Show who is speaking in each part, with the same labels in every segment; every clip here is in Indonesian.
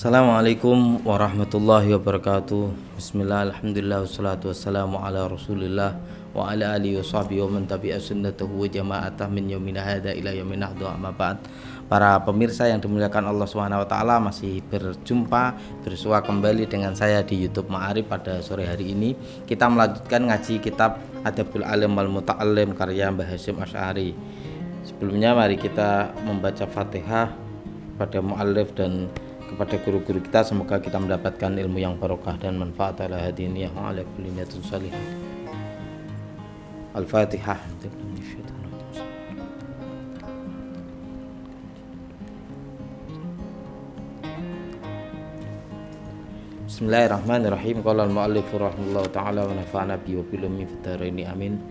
Speaker 1: Assalamualaikum warahmatullahi wabarakatuh. Bismillah, alhamdulillah, wassalatu wassalamu ala rasulillah wa ala alihi wa sahbihi wa man tabi'a sunnatahu wa jama'atah min yaumina hadha ila yaumin nahdu amma ba'd. Para pemirsa yang dimuliakan Allah Subhanahu wa taala, masih bersua kembali dengan saya di YouTube Ma'arif pada sore hari ini. Kita melanjutkan ngaji kitab Adabul Alim wal Muta'allim karya Mbah Hasyim Asy'ari. Sebelumnya mari kita membaca Fatihah pada muallif dan kepada guru-guru kita, semoga kita mendapatkan ilmu yang barokah dan manfaat ala hadiniyah wa ala kulli niyatin salihah. Al-Fatihah. Bismillahirrahmanirrahim. Qala al-muallif rahimahullahu taala wa nafa'ana bi wa bil ilmi fid dharain amin.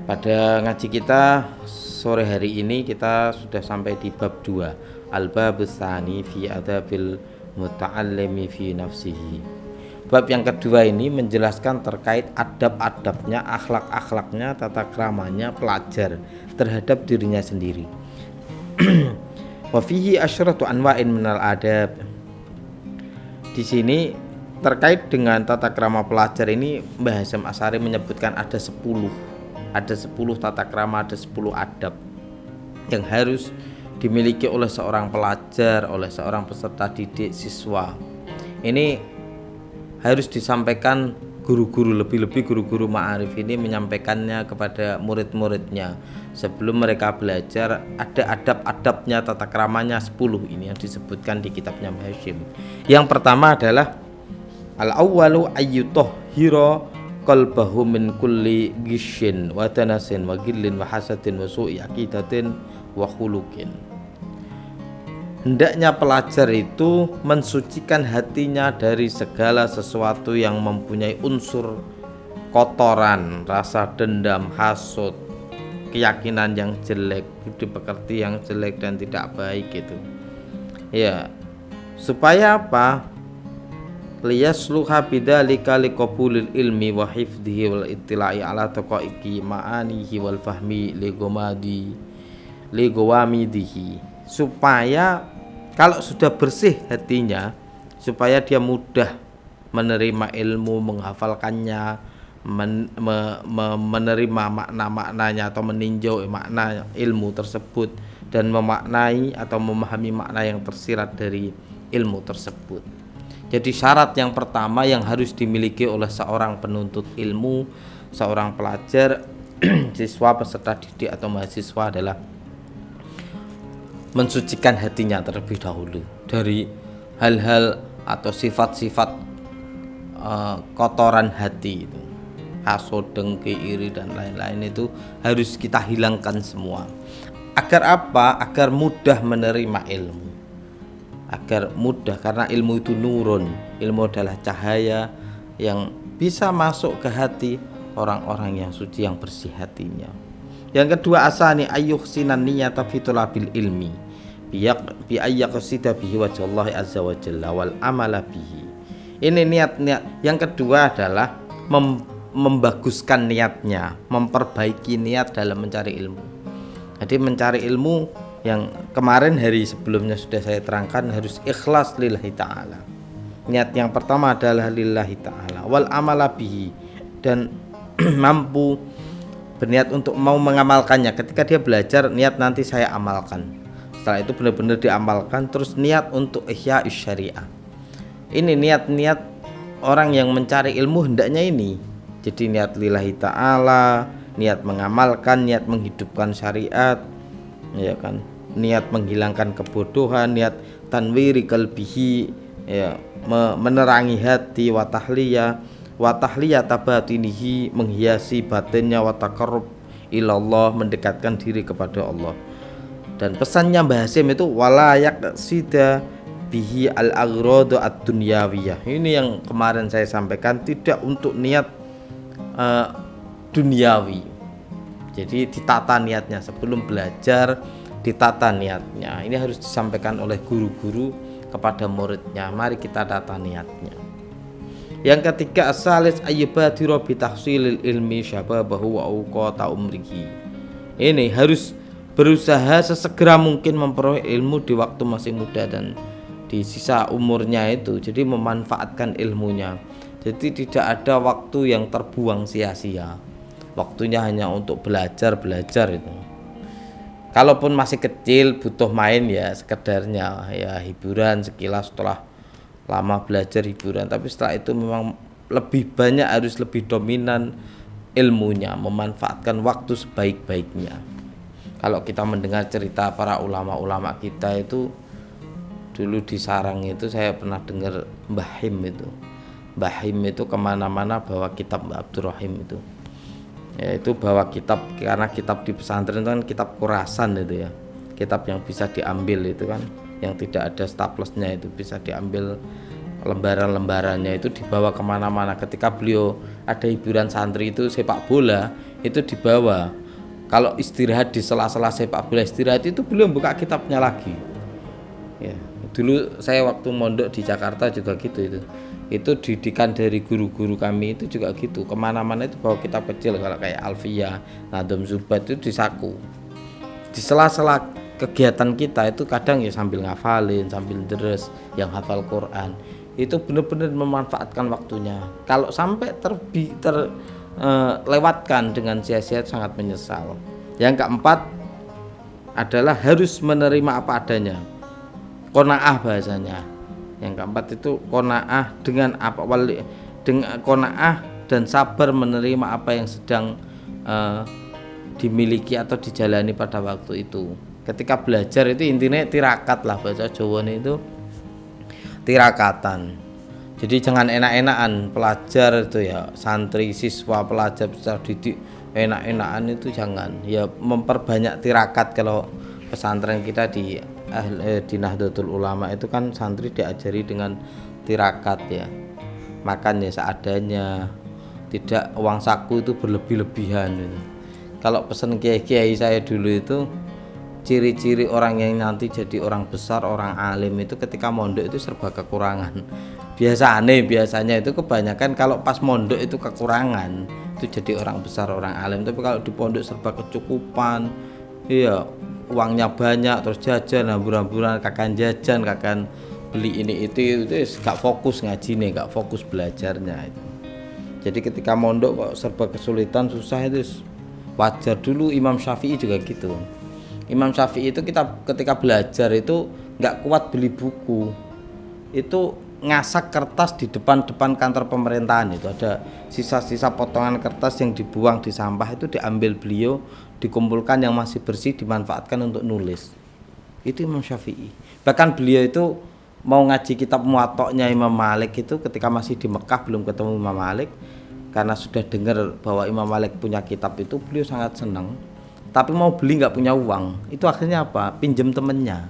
Speaker 1: Pada ngaji kita sore hari ini kita sudah sampai di bab 2, Al-Babus Tsani fi Adabil Muta'allimi fi Nafsihi. Bab yang kedua ini menjelaskan terkait adab-adabnya, akhlak-akhlaknya, tata keramanya pelajar terhadap dirinya sendiri. Wa fihi asyratu anwa'in minal adab. Di sini terkait dengan tata krama pelajar ini Mbah Hasyim Asy'ari menyebutkan ada 10 tata krama, ada 10 adab yang harus dimiliki oleh seorang pelajar, oleh seorang peserta didik, siswa. Ini harus disampaikan guru-guru, lebih-lebih guru-guru ma'arif ini menyampaikannya kepada murid-muridnya sebelum mereka belajar. Ada adab-adabnya, tata keramanya 10 ini yang disebutkan di kitabnya Mbah Hasyim. Yang pertama adalah al-awwalu ayyutahhira qalbahu min kulli gishin wa tanasin wa gillin wa hasadin wa su'i aqidatin wa khuluqin. Hendaknya pelajar itu mensucikan hatinya dari segala sesuatu yang mempunyai unsur kotoran, rasa dendam, hasud, keyakinan yang jelek, budi pekerti yang jelek dan tidak baik gitu. Ya, supaya apa? Liyasluha bidzalika liqabulil ilmi wa hifdhihi wal ittila'i ala taqaiqi ma'anihi wal fahmi ligawamidihi. Supaya kalau sudah bersih hatinya, supaya dia mudah menerima ilmu, menghafalkannya, menerima makna-maknanya atau meninjau makna ilmu tersebut dan memaknai atau memahami makna yang tersirat dari ilmu tersebut. Jadi syarat yang pertama yang harus dimiliki oleh seorang penuntut ilmu, seorang pelajar, siswa, peserta didik atau mahasiswa adalah mensucikan hatinya terlebih dahulu dari hal-hal atau sifat-sifat kotoran hati itu, hasud, dengki, iri dan lain-lain itu harus kita hilangkan semua. Agar apa? Agar mudah menerima ilmu. Agar mudah, karena ilmu itu nurun, ilmu adalah cahaya yang bisa masuk ke hati orang-orang yang suci, yang bersih hatinya. Yang kedua, asani ayyuhsinan niyata fi talabil ilmi bi ayyaqsida bihi wajhallahi azza wa jalla wal amala bihi. Ini niat-niat. Yang kedua adalah membaguskan niatnya, memperbaiki niat dalam mencari ilmu. Jadi mencari ilmu yang kemarin hari sebelumnya sudah saya terangkan harus ikhlas lillahi ta'ala. Niat yang pertama adalah lillahi ta'ala wal amala bihi, dan mampu berniat untuk mau mengamalkannya. Ketika dia belajar, niat nanti saya amalkan. Setelah itu benar-benar diamalkan. Terus niat untuk ihya syariah. Ini niat-niat orang yang mencari ilmu hendaknya ini. Jadi niat lillahi ta'ala, niat mengamalkan, niat menghidupkan syariat, ya kan, niat menghilangkan kebodohan, niat tanwiri qalbihi, ya, menerangi hati, wa tahliya tabatinihi, menghiasi batinnya, wa taqarrub ilallah, mendekatkan diri kepada Allah. Dan pesannya Mbah Hasyim itu wala yaqsida bihi al-aghradu ad-dunyawiyah. Ini yang kemarin saya sampaikan, tidak untuk niat duniawi. Jadi ditata niatnya sebelum belajar, ditata niatnya. Ini harus disampaikan oleh guru-guru kepada muridnya. Mari kita tata niatnya. Yang ketiga, asalis ayyubadira bi tahsilil ilmi syababahu wa awqata umrihi. Ini harus berusaha sesegera mungkin memperoleh ilmu di waktu masih muda dan di sisa umurnya itu, jadi memanfaatkan ilmunya. Jadi tidak ada waktu yang terbuang sia-sia. Waktunya hanya untuk belajar itu. Kalaupun masih kecil butuh main ya sekedarnya ya hiburan sekilas setelah lama belajar hiburan, tapi setelah itu memang lebih banyak harus lebih dominan ilmunya, memanfaatkan waktu sebaik-baiknya. Kalau kita mendengar cerita para ulama-ulama kita itu, dulu di sarang itu saya pernah dengar Mbah Him itu kemana-mana bawa kitab Mbah Abdurrahim itu, yaitu bawa kitab, karena kitab di pesantren itu kan kitab kurasan itu ya, kitab yang bisa diambil itu kan, yang tidak ada staplesnya itu bisa diambil lembaran-lembarannya, itu dibawa kemana-mana. Ketika beliau ada hiburan santri itu sepak bola, itu dibawa. Kalau istirahat di sela-sela sepak bola istirahat itu beliau buka kitabnya lagi ya. Dulu saya waktu mondok di Jakarta juga gitu, itu didikan dari guru-guru kami itu juga gitu, kemana-mana itu bawa kitab kecil, kalau kayak Alfiyah, Nadom Zubat itu di saku. Di sela-sela kegiatan kita itu kadang ya sambil ngafalin, sambil deres, yang hafal Quran itu benar-benar memanfaatkan waktunya. Kalau sampai terlewatkan dengan sia-sia sangat menyesal. Yang keempat adalah harus menerima apa adanya, qanaah bahasanya. Yang keempat itu qanaah, dengan qanaah dan sabar menerima apa yang sedang dimiliki atau dijalani pada waktu itu. Ketika belajar itu intinya tirakat lah, bahasa Jawa itu tirakatan. Jadi jangan enak-enakan pelajar itu ya, santri siswa pelajar secara didik enak-enakan itu jangan. Ya memperbanyak tirakat. Kalau pesantren kita di Nahdlatul Ulama itu kan santri diajari dengan tirakat ya, makannya seadanya, tidak uang saku itu berlebih-lebihan gitu. Kalau pesan kiai-kiai saya dulu itu, ciri-ciri orang yang nanti jadi orang besar, orang alim itu ketika mondok itu serba kekurangan. Biasanya itu kebanyakan kalau pas mondok itu kekurangan, itu jadi orang besar, orang alim. Tapi kalau di pondok serba kecukupan, iya uangnya banyak, terus jajan hambur-hamburan, kakan jajan, kakan beli ini itu gak fokus ngaji nih, gak fokus belajarnya itu. Jadi ketika mondok kok serba kesulitan, susah, itu wajar. Dulu Imam Syafi'i juga gitu. Imam Syafi'i itu ketika belajar itu nggak kuat beli buku, itu ngasak kertas di depan kantor pemerintahan. Itu ada sisa-sisa potongan kertas yang dibuang di sampah, itu diambil beliau, dikumpulkan yang masih bersih, dimanfaatkan untuk nulis. Itu Imam Syafi'i. Bahkan beliau itu mau ngaji kitab Muwatta'nya Imam Malik itu ketika masih di Mekah, belum ketemu Imam Malik, karena sudah dengar bahwa Imam Malik punya kitab itu, beliau sangat senang. Tapi mau beli nggak punya uang, itu akhirnya apa? Pinjem temennya,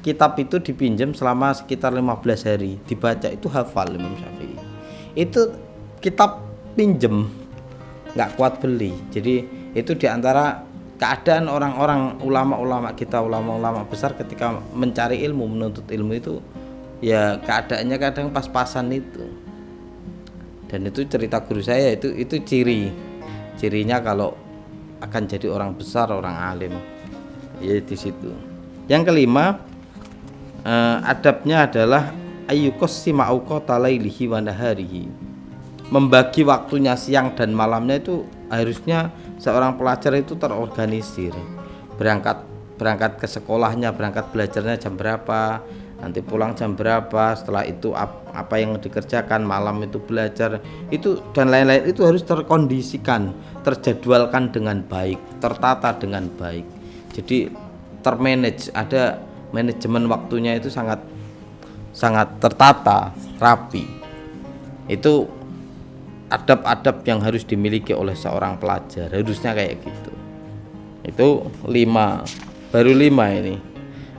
Speaker 1: kitab itu dipinjam selama sekitar 15 hari, dibaca, itu hafal Imam Syafi'i. Itu kitab pinjem, nggak kuat beli. Jadi itu diantara keadaan orang-orang ulama-ulama kita, ulama-ulama besar ketika mencari ilmu, menuntut ilmu itu ya keadaannya kadang pas-pasan itu. Dan itu cerita guru saya, itu cirinya kalau akan jadi orang besar, orang alim ya di situ. Yang kelima, adabnya adalah ayyuqassima awqata lailihi wa naharihi. Membagi waktunya siang dan malamnya itu harusnya seorang pelajar itu terorganisir. Berangkat ke sekolahnya, berangkat belajarnya jam berapa, nanti pulang jam berapa, setelah itu apa yang dikerjakan, malam itu belajar, itu dan lain-lain itu harus terkondisikan, terjadwalkan dengan baik, tertata dengan baik. Jadi termanage, ada manajemen waktunya itu sangat tertata, rapi. Itu adab-adab yang harus dimiliki oleh seorang pelajar, harusnya kayak gitu. Itu 5, baru 5 ini.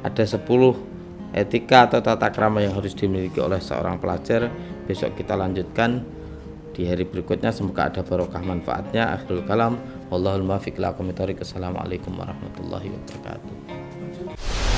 Speaker 1: Ada 10 etika atau tata krama yang harus dimiliki oleh seorang pelajar. Besok kita lanjutkan di hari berikutnya, semoga ada barokah manfaatnya. Akhirul kalam, wallahul muwaffiq ila aqwamit thoriq. Assalamualaikum warahmatullahi wabarakatuh.